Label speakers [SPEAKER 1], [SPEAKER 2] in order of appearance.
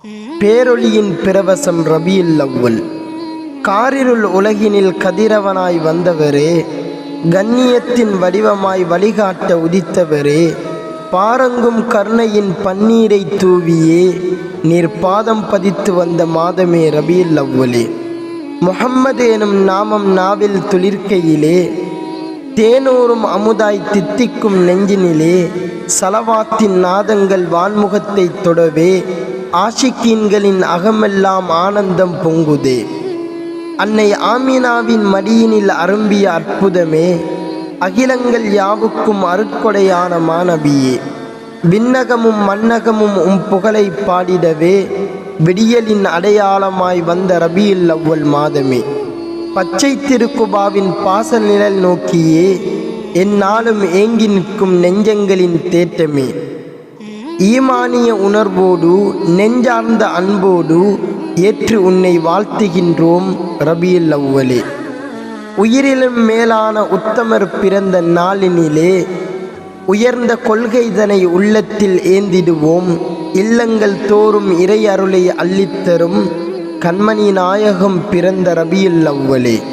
[SPEAKER 1] பேரொளியின் பிரவசம் ரபியுல் அவ்வல். காரிருள் உலகினில் கதிரவனாய் வந்தவரே, கண்ணியத்தின் வடிவமாய் வழிகாட்ட உதித்தவரே, பாரங்கும் கருணையின் பன்னீரை தூவியே நீர் பாதம் பதித்து வந்த மாதமே ரபியுல் அவ்வலே. முஹம்மது எனும் நாமம் நாவில் துளிர்க்கையிலே, தேனூரும் அமுதாய் தித்திக்கும் நெஞ்சினிலே, சலவாத்தின் நாதங்கள் வான்முகத்தை தொடவே ஆஷிக்கீன்களின் அகமெல்லாம் ஆனந்தம் பொங்குதே. அன்னை ஆமினாவின் மடியினில் அரும்பிய அற்புதமே, அகிலங்கள் யாவுக்கும் அருட்கொடையான மாநபியே. விண்ணகமும் மன்னகமும் புகழை பாடிடவே விடியலின் அடையாளமாய் வந்த ரபியுல் அவ்வல் மாதமே. பச்சை திருக்குபாவின் பாச நிழல் நோக்கியே எந்நாளும் ஏங்கி நிற்கும் நெஞ்சங்களின் தேட்டமே. ஈமானிய உணர்வோடு நெஞ்சார்ந்த அன்போடு ஏற்று உன்னை வாழ்த்துகின்றோம் ரபியுல் அவ்வலே. உயிரிலும் மேலான உத்தமர் பிறந்த நாளினிலே உயர்ந்த கொள்கைதனை உள்ளத்தில் ஏந்திடுவோம். இல்லங்கள் தோறும் இறை அருளை அள்ளித்தரும் கண்மணி நாயகம் பிறந்த ரபியுல் அவ்வலே.